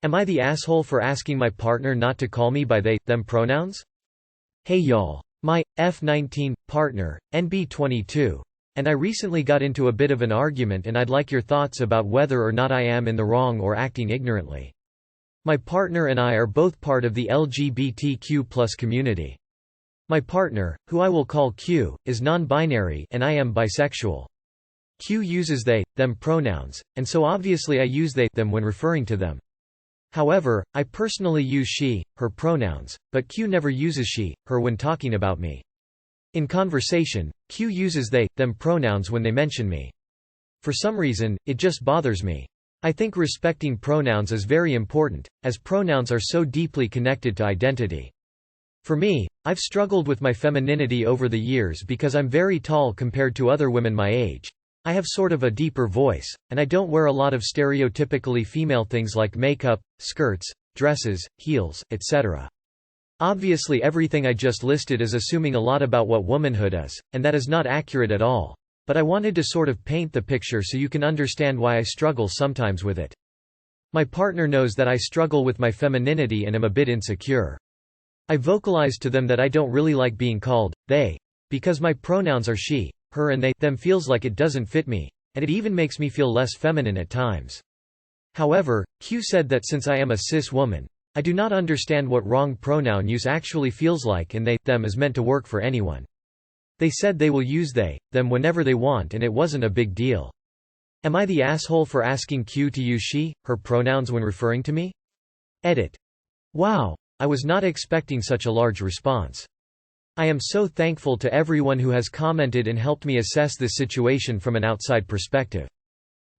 Am I the asshole for asking my partner not to call me by they, them pronouns? Hey y'all. My F19 partner, NB22, and I recently got into a bit of an argument, and I'd like your thoughts about whether or not I am in the wrong or acting ignorantly. My partner and I are both part of the LGBTQ+ community. My partner, who I will call Q, is non-binary and I am bisexual. Q uses they, them pronouns, and so obviously I use they, them when referring to them. However, I personally use she, her pronouns, but Q never uses she, her when talking about me. In conversation, Q uses they, them pronouns when they mention me. For some reason, it just bothers me. I think respecting pronouns is very important, as pronouns are so deeply connected to identity. For me, I've struggled with my femininity over the years because I'm very tall compared to other women my age. I have sort of a deeper voice, and I don't wear a lot of stereotypically female things like makeup, skirts, dresses, heels, etc. Obviously everything I just listed is assuming a lot about what womanhood is, and that is not accurate at all. But I wanted to sort of paint the picture so you can understand why I struggle sometimes with it. My partner knows that I struggle with my femininity and am a bit insecure. I vocalized to them that I don't really like being called they, because my pronouns are she, her and they, them feels like it doesn't fit me, and it even makes me feel less feminine at times. However, Q said that since I am a cis woman, I do not understand what wrong pronoun use actually feels like, and they, them is meant to work for anyone. They said they will use they, them whenever they want, and it wasn't a big deal. Am I the asshole for asking Q to use she, her pronouns when referring to me? Edit. Wow, I was not expecting such a large response. I am so thankful to everyone who has commented and helped me assess this situation from an outside perspective.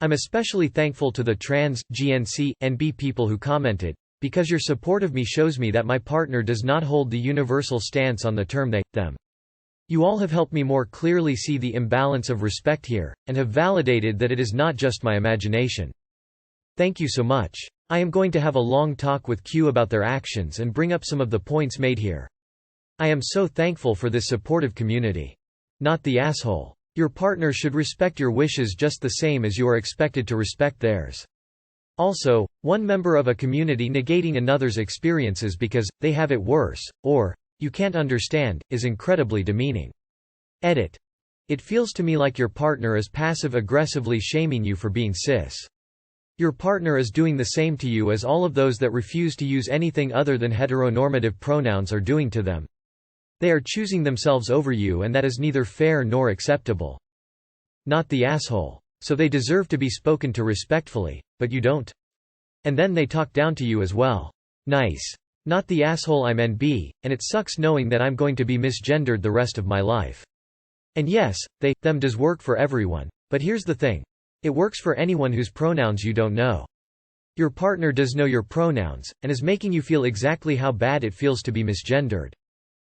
I'm especially thankful to the trans, GNC, NB people who commented, because your support of me shows me that my partner does not hold the universal stance on the term they, them. You all have helped me more clearly see the imbalance of respect here, and have validated that it is not just my imagination. Thank you so much. I am going to have a long talk with Q about their actions and bring up some of the points made here. I am so thankful for this supportive community. Not the asshole. Your partner should respect your wishes just the same as you are expected to respect theirs. Also, one member of a community negating another's experiences because they have it worse, or you can't understand, is incredibly demeaning. Edit. It feels to me like your partner is passive-aggressively shaming you for being cis. Your partner is doing the same to you as all of those that refuse to use anything other than heteronormative pronouns are doing to them. They are choosing themselves over you, and that is neither fair nor acceptable. Not the asshole. So they deserve to be spoken to respectfully, but you don't. And then they talk down to you as well. Nice. Not the asshole, I'm NB, and it sucks knowing that I'm going to be misgendered the rest of my life. And yes, they, them does work for everyone, but here's the thing. It works for anyone whose pronouns you don't know. Your partner does know your pronouns, and is making you feel exactly how bad it feels to be misgendered.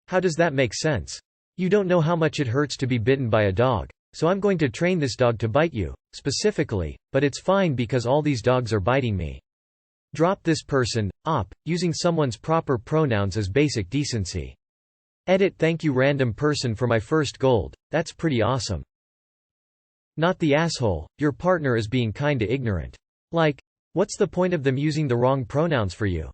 How does that make sense? You don't know how much it hurts to be bitten by a dog, so I'm going to train this dog to bite you, specifically, but it's fine because all these dogs are biting me. Drop this person, op, using someone's proper pronouns is basic decency. Edit. Thank you random person for my first gold, that's pretty awesome. Not the asshole, your partner is being kinda ignorant. Like, what's the point of them using the wrong pronouns for you?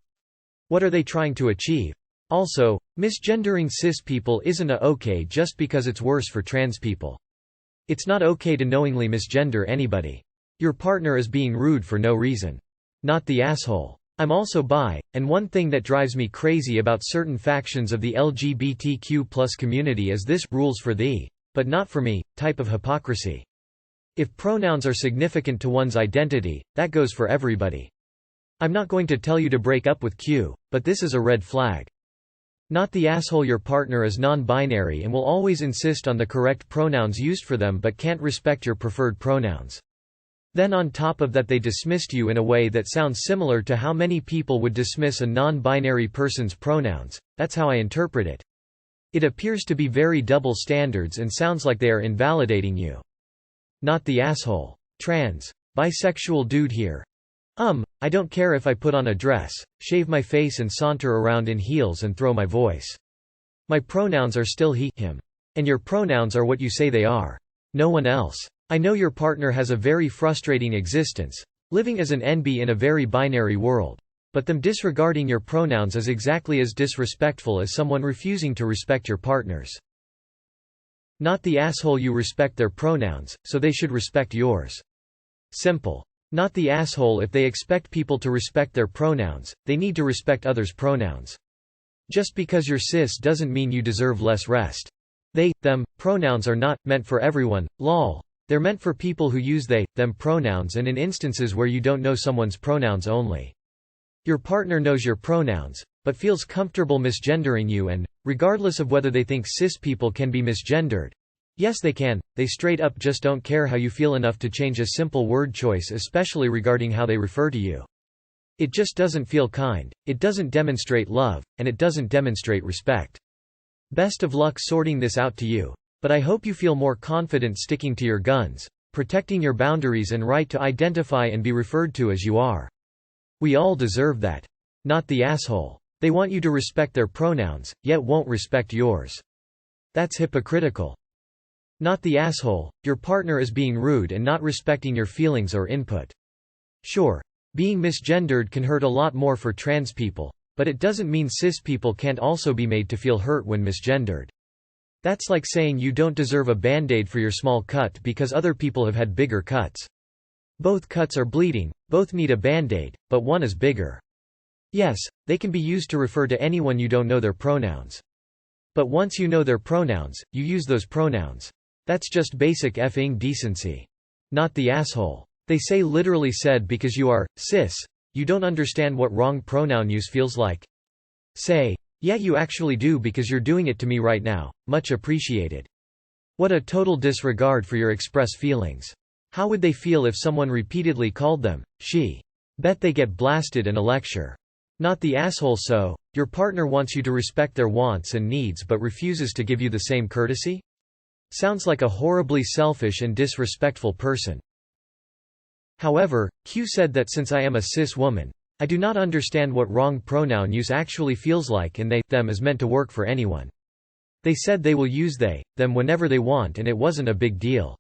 What are they trying to achieve? Also, misgendering cis people isn't okay just because it's worse for trans people. It's not okay to knowingly misgender anybody. Your partner is being rude for no reason. Not the asshole. I'm also bi, and one thing that drives me crazy about certain factions of the LGBTQ+ community is this rules for thee, but not for me type of hypocrisy. If pronouns are significant to one's identity, that goes for everybody. I'm not going to tell you to break up with Q, but this is a red flag. Not the asshole, your partner is non-binary and will always insist on the correct pronouns used for them but can't respect your preferred pronouns. Then on top of that they dismissed you in a way that sounds similar to how many people would dismiss a non-binary person's pronouns. That's how I interpret it. It appears to be very double standards and sounds like they are invalidating you. Not the asshole. Trans. Bisexual dude here. I don't care if I put on a dress, shave my face and saunter around in heels and throw my voice. My pronouns are still he, him. And your pronouns are what you say they are. No one else. I know your partner has a very frustrating existence, living as an NB in a very binary world. But them disregarding your pronouns is exactly as disrespectful as someone refusing to respect your partner's. Not the asshole. You respect their pronouns, so they should respect yours. Simple. Not the asshole. If they expect people to respect their pronouns, they need to respect others' pronouns. Just because you're cis doesn't mean you deserve less rest. They, them pronouns are not meant for everyone, lol. They're meant for people who use they, them pronouns and in instances where you don't know someone's pronouns only. Your partner knows your pronouns, but feels comfortable misgendering you and, regardless of whether they think cis people can be misgendered. Yes, they can, they straight up just don't care how you feel enough to change a simple word choice, especially regarding how they refer to you. It just doesn't feel kind, it doesn't demonstrate love, and it doesn't demonstrate respect. Best of luck sorting this out to you, but I hope you feel more confident sticking to your guns, protecting your boundaries and right to identify and be referred to as you are. We all deserve that. Not the asshole. They want you to respect their pronouns, yet won't respect yours. That's hypocritical. Not the asshole. Your partner is being rude and not respecting your feelings or input. Sure, being misgendered can hurt a lot more for trans people, but it doesn't mean cis people can't also be made to feel hurt when misgendered. That's like saying you don't deserve a band-aid for your small cut because other people have had bigger cuts. Both cuts are bleeding, both need a band-aid, but one is bigger. Yes, they can be used to refer to anyone you don't know their pronouns. But once you know their pronouns, you use those pronouns. That's just basic effing decency. Not the asshole. They say literally said because you are cis, you don't understand what wrong pronoun use feels like. Say, yeah, you actually do because you're doing it to me right now, much appreciated. What a total disregard for your express feelings. How would they feel if someone repeatedly called them she? Bet they get blasted in a lecture. Not the asshole. So, your partner wants you to respect their wants and needs but refuses to give you the same courtesy? Sounds like a horribly selfish and disrespectful person. However, Q said that since I am a cis woman, I do not understand what wrong pronoun use actually feels like, and they, them is meant to work for anyone. They said they will use they, them whenever they want and it wasn't a big deal.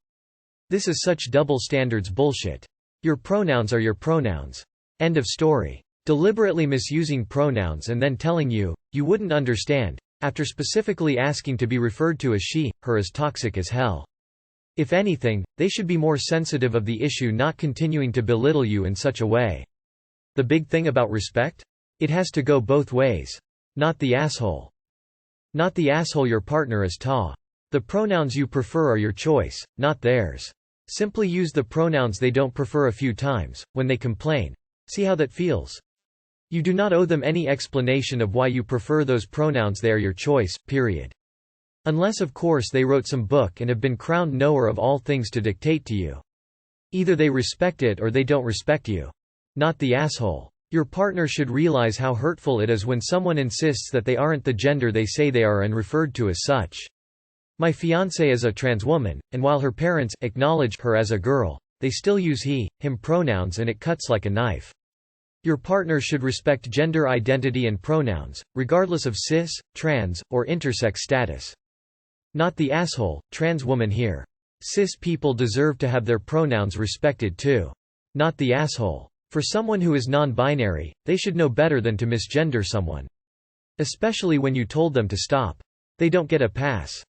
This is such double standards bullshit. Your pronouns are your pronouns. End of story. Deliberately misusing pronouns and then telling you, you wouldn't understand, after specifically asking to be referred to as she, her is toxic as hell. If anything, they should be more sensitive of the issue, not continuing to belittle you in such a way. The big thing about respect? It has to go both ways. Not the asshole. Not the asshole. Your partner is ta. The pronouns you prefer are your choice, not theirs. Simply use the pronouns they don't prefer a few times, when they complain. See how that feels? You do not owe them any explanation of why you prefer those pronouns. They are your choice, period. Unless of course they wrote some book and have been crowned knower of all things to dictate to you. Either they respect it or they don't respect you. Not the asshole. Your partner should realize how hurtful it is when someone insists that they aren't the gender they say they are and referred to as such. My fiancée is a trans woman, and while her parents acknowledge her as a girl, they still use he, him pronouns and it cuts like a knife. Your partner should respect gender identity and pronouns, regardless of cis, trans, or intersex status. Not the asshole. Trans woman here. Cis people deserve to have their pronouns respected too. Not the asshole. For someone who is non-binary, they should know better than to misgender someone. Especially when you told them to stop. They don't get a pass.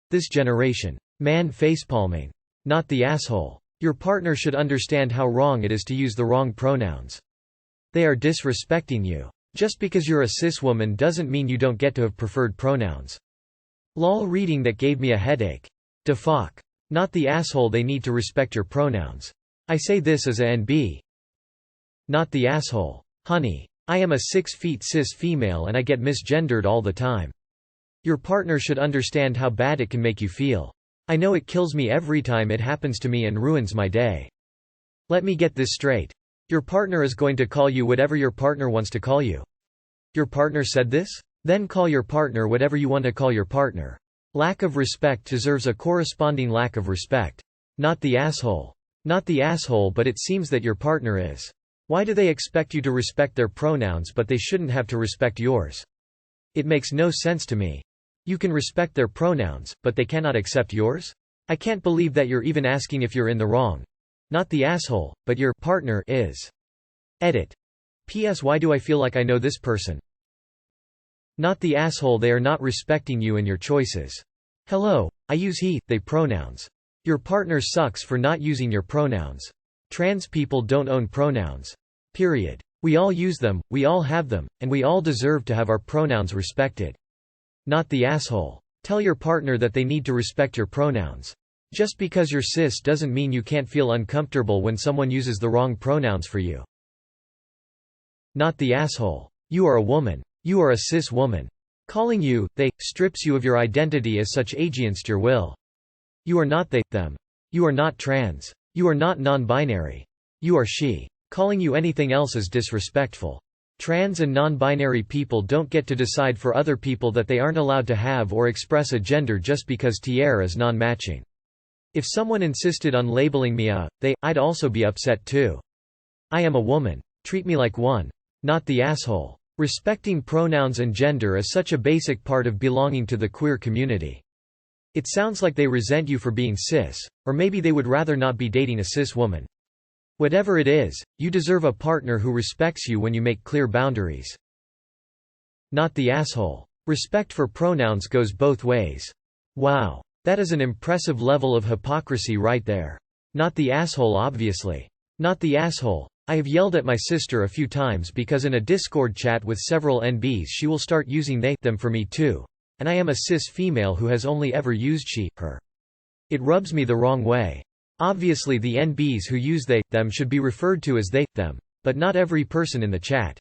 This generation. Man facepalming. Not the asshole. Your partner should understand how wrong it is to use the wrong pronouns. They are disrespecting you. Just because you're a cis woman doesn't mean you don't get to have preferred pronouns. Lol, reading that gave me a headache. Da fuck. Not the asshole. They need to respect your pronouns. I say this as a NB. Not the asshole. Honey, I am a 6 feet cis female and I get misgendered all the time. Your partner should understand how bad it can make you feel. I know it kills me every time it happens to me and ruins my day. Let me get this straight. Your partner is going to call you whatever your partner wants to call you. Your partner said this? Then call your partner whatever you want to call your partner. Lack of respect deserves a corresponding lack of respect. Not the asshole. Not the asshole, but it seems that your partner is. Why do they expect you to respect their pronouns but they shouldn't have to respect yours? It makes no sense to me. You can respect their pronouns, but they cannot accept yours? I can't believe that you're even asking if you're in the wrong. Not the asshole, but your partner is. Edit. P.S. Why do I feel like I know this person? Not the asshole, they are not respecting you and your choices. Hello, I use he, they pronouns. Your partner sucks for not using your pronouns. Trans people don't own pronouns. Period. We all use them, we all have them, and we all deserve to have our pronouns respected. Not the asshole. Tell your partner that they need to respect your pronouns. Just because you're cis doesn't mean you can't feel uncomfortable when someone uses the wrong pronouns for you. Not the asshole. You are a woman. You are a cis woman. Calling you they strips you of your identity as such against your will. You are not they, them. You are not trans. You are not non-binary. You are she. Calling you anything else is disrespectful. Trans and non-binary people don't get to decide for other people that they aren't allowed to have or express a gender just because TR is non-matching. If someone insisted on labeling me a they, I'd also be upset too. I am a woman. Treat me like one. Not the asshole. Respecting pronouns and gender is such a basic part of belonging to the queer community. It sounds like they resent you for being cis, or maybe they would rather not be dating a cis woman. Whatever it is, you deserve a partner who respects you when you make clear boundaries. Not the asshole. Respect for pronouns goes both ways. Wow. That is an impressive level of hypocrisy right there. Not the asshole, obviously. Not the asshole. I have yelled at my sister a few times because in a Discord chat with several NBs she will start using they, them for me too. And I am a cis female who has only ever used she, her. It rubs me the wrong way. Obviously the NBs who use they, them should be referred to as they, them. But not every person in the chat.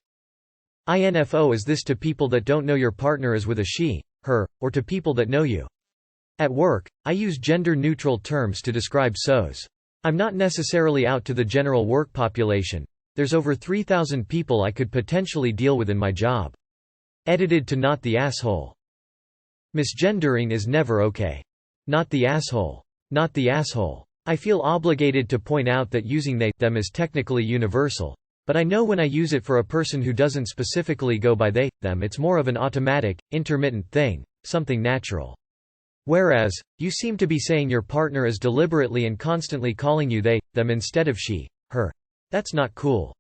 INFO is this to people that don't know your partner is with a she, her, or to people that know you. At work, I use gender-neutral terms to describe SOs. I'm not necessarily out to the general work population. There's over 3,000 people I could potentially deal with in my job. Edited to not the asshole. Misgendering is never okay. Not the asshole. Not the asshole. I feel obligated to point out that using they, them is technically universal. But I know when I use it for a person who doesn't specifically go by they, them, it's more of an automatic, intermittent thing, something natural. Whereas, you seem to be saying your partner is deliberately and constantly calling you they, them instead of she, her. That's not cool.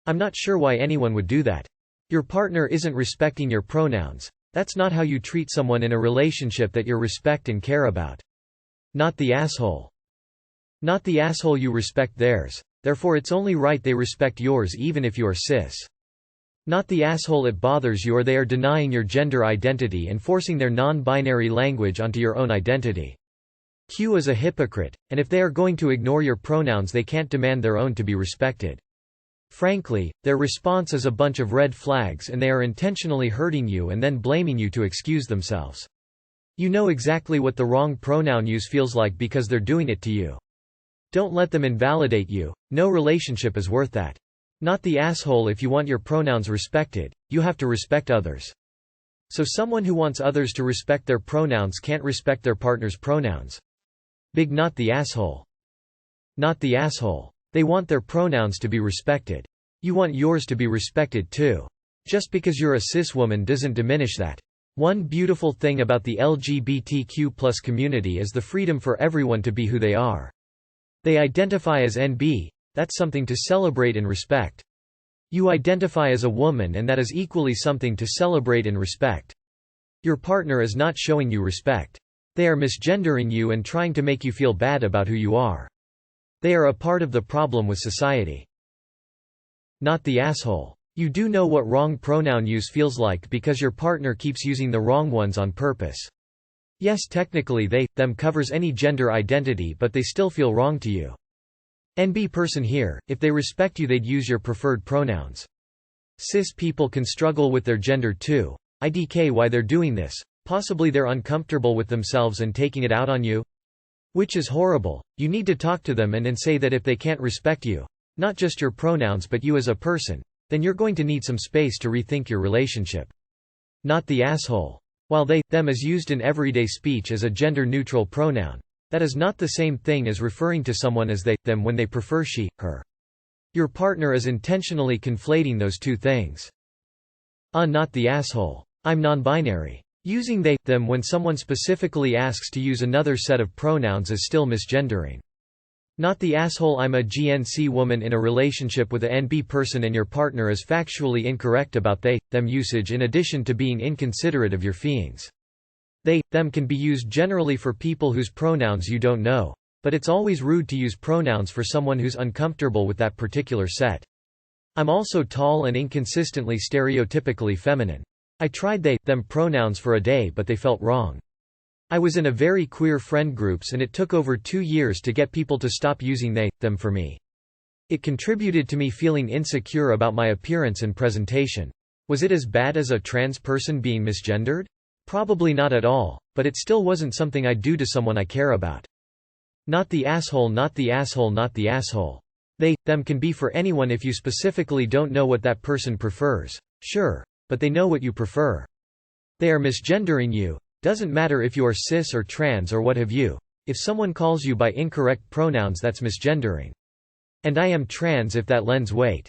I'm not sure why anyone would do that. Your partner isn't respecting your pronouns. That's not how you treat someone in a relationship that you respect and care about. Not the asshole. Not the asshole, you respect theirs. Therefore it's only right they respect yours even if you are cis. Not the asshole, it bothers you or they are denying your gender identity and forcing their non-binary language onto your own identity. Q is a hypocrite, and if they are going to ignore your pronouns they can't demand their own to be respected. Frankly, their response is a bunch of red flags and they are intentionally hurting you and then blaming you to excuse themselves. You know exactly what the wrong pronoun use feels like because they're doing it to you. Don't let them invalidate you. No relationship is worth that. Not the asshole, if you want your pronouns respected, you have to respect others. So someone who wants others to respect their pronouns can't respect their partner's pronouns. Big not the asshole. Not the asshole. They want their pronouns to be respected. You want yours to be respected too. Just because you're a cis woman doesn't diminish that. One beautiful thing about the LGBTQ+ community is the freedom for everyone to be who they are. They identify as NB, that's something to celebrate and respect. You identify as a woman and that is equally something to celebrate and respect. Your partner is not showing you respect. They are misgendering you and trying to make you feel bad about who you are. They are a part of the problem with society. Not the asshole. You do know what wrong pronoun use feels like because your partner keeps using the wrong ones on purpose. Yes, technically they, them covers any gender identity, but they still feel wrong to you. NB person here, if they respect you they'd use your preferred pronouns. Cis people can struggle with their gender too. IDK why they're doing this. Possibly they're uncomfortable with themselves and taking it out on you. Which is horrible. You need to talk to them and say that if they can't respect you, not just your pronouns but you as a person, then you're going to need some space to rethink your relationship. Not the asshole. While they, them is used in everyday speech as a gender-neutral pronoun, that is not the same thing as referring to someone as they, them when they prefer she, her. Your partner is intentionally conflating those two things. Not the asshole. I'm non-binary. Using they, them when someone specifically asks to use another set of pronouns is still misgendering. Not the asshole. I'm a GNC woman in a relationship with a NB person and your partner is factually incorrect about they, them usage in addition to being inconsiderate of your feelings. They, them can be used generally for people whose pronouns you don't know. But it's always rude to use pronouns for someone who's uncomfortable with that particular set. I'm also tall and inconsistently stereotypically feminine. I tried they, them pronouns for a day but they felt wrong. I was in a very queer friend groups and it took over 2 years to get people to stop using they, them for me. It contributed to me feeling insecure about my appearance and presentation. Was it as bad as a trans person being misgendered? Probably not at all, but it still wasn't something I'd do to someone I care about. Not the asshole. Not the asshole. Not the asshole. They, them can be for anyone if you specifically don't know what that person prefers. Sure. But they know what you prefer. They are misgendering you. Doesn't matter if you are cis or trans or what have you. If someone calls you by incorrect pronouns, that's misgendering. And I am trans if that lends weight.